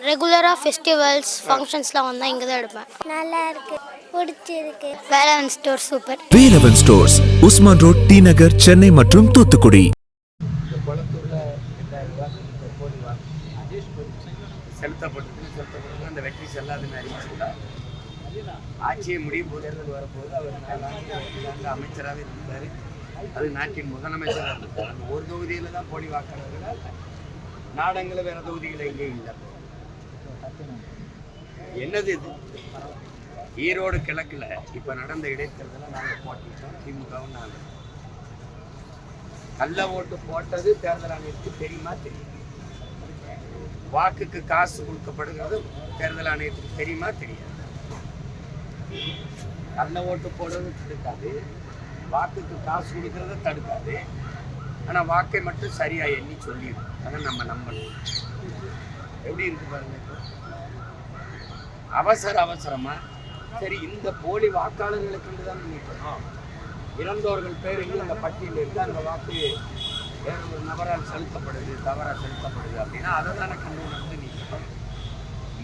ரெகுலராக ஃபெஸ்டிவல்ஸ் ஃபங்க்ஷன்ஸ்லாம் வந்தால் இங்கே தான் எடுப்பேன். நல்லா இருக்கு, பிடிச்சிருக்கு. Velavan store super. Velavan stores, Usman road, T Nagar, Chennai மற்றும் தூத்துக்குடி. செலுத்தப்பட்டது அந்த வெற்றி செல்லாதுன்னு அறிவிச்சிருந்தார். ஆட்சியை முடியும் போது தேர்தல் வரப்போது அவர் 4 ஆண்டு அமைச்சராக இருந்தார். அது நாட்டின் முதலமைச்சராக இருந்தார். அந்த ஒரு தொகுதியில் தான் போலி வாக்காளர்கள், நாடங்களில் வேற தொகுதிகளை எங்கேயும் இல்லை. என்னது இது? ஈரோடு கிழக்குல இப்ப நடந்த இடைத்தேர்தலை நாங்கள் போட்டிட்டோம். திமுகவும் நாங்கள் கள்ள ஓட்டு போட்டது தேர்தல் ஆணையத்துக்கு தெரியுமா? தெரியும். வாக்குக்கு காசு கொடுக்கப்படுகிறது தேர்தல் ஆணையத்துக்கு தெரியுமா? தெரியாது. கள்ள ஓட்டு போடுறது தடுக்காது, வாக்குக்கு காசு கொடுக்கறத தடுக்காது. ஆனா வாக்கை மட்டும் சரியா எண்ணி சொல்லிடும். அதை நம்ம நம்பணும். எப்படி இருக்கு பாருங்க. அவசரமா சரி, இந்த போலி வாக்காளர்களுக்கு தான் நினைக்கணும். இறந்தவர்கள் பேர் இன்னும் அந்த பட்டியலில் இருக்கு. அந்த வாக்கு வேற ஒரு நபரால் செலுத்தப்படுது, தவறாக செலுத்தப்படுது அப்படின்னா அதை தானே கண்டு உணர்ந்து நீக்கணும்.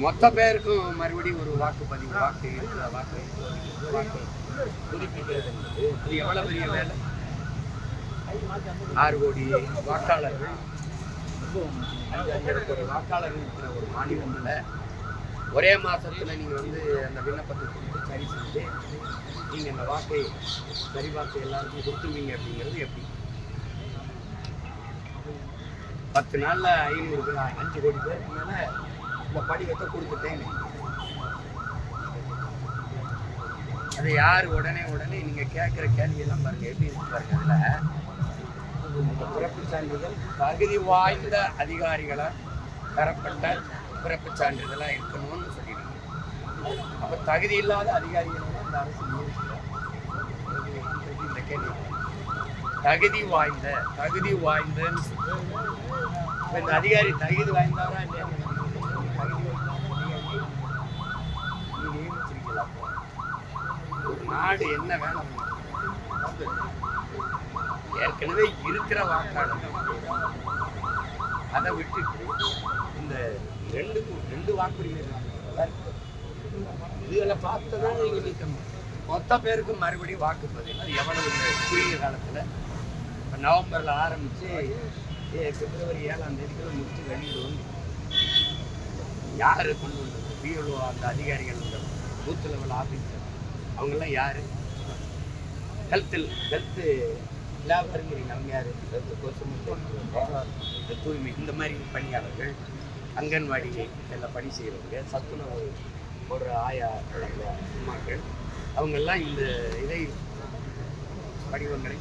மொத்த பேருக்கும் மறுபடியும் ஒரு வாக்குப்பதிவு, வாக்கு புதுப்பிக்கிறது என்பது அது எவ்வளவு பெரிய வேலை. 6 கோடி வாக்காளர்கள், 5 கோடி வாக்காளர்கள் இருக்கிற ஒரு மாநிலத்தில் ஒரே மாதத்தில் நீங்கள் அந்த விண்ணப்பத்தை கொடுத்து சரி செஞ்சு நீங்கள் இந்த வாக்கை சரிபார்த்து எல்லாருக்கும் கொடுத்துருவீங்க அப்படிங்கிறது எப்படி? 10 நாளில் 500 பேர், 5 கோடி பேருக்கு மேலே இந்த படிவத்தை கொடுத்துட்டேன். அதை யார் உடனே நீங்கள் கேட்குற கேள்வியெல்லாம் பாருங்கள் எப்படி இருக்கு பாருங்க. அதில் இந்த பிறப்பு சான்றிதழ் தகுதி வாய்ந்த அதிகாரிகளால் தரப்பட்ட பிறப்பு சான்றிதழாக இருக்கணும்னு சொல்லிடுங்க. அப்போ தகுதி இல்லாத அதிகாரிகளோட இந்த அரசு இந்த கேள்வி தகுதி வாய்ந்தன்னு சொல்லி இந்த அதிகாரி தகுதி வாய்ந்தவரா இல்லையா? நியமிச்சிருக்கலாம். ஒரு நாடு என்ன வேலை ஏற்கனவே இருக்கிற வாக்காளர்கள் அதை விட்டுட்டு இந்த ரெண்டு வாக்குரிமை இதுகளை பார்த்துதான் நீங்க நீக்கணும். மொத்த பேருக்கும் மறுபடியும் வாக்குப்பதிவு அது எவ்வளவு குறுகிய காலத்துல இப்போ நவம்பர்ல ஆரம்பிச்சு பிப்ரவரி 7ஆம் தேதிக்குள்ள முடிச்சு வெளியில் வந்து யாரு கொண்டு வந்தது? பிஎல்ஓ அந்த அதிகாரிகள், இந்த பூத் லெவல் ஆஃபீஸர் அவங்கெல்லாம் யாரு? ஹெல்த்து லேபருங்கிறீங்க, அவங்க யாரு? தூய்மை இந்த மாதிரி பணியாளர்கள், அங்கன்வாடி எல்லாம் பணி செய்கிறவங்க, சத்துணவு ஒரு ஆயா அம்மாக்கள், அவங்கெல்லாம் இந்த இதை படிவங்களை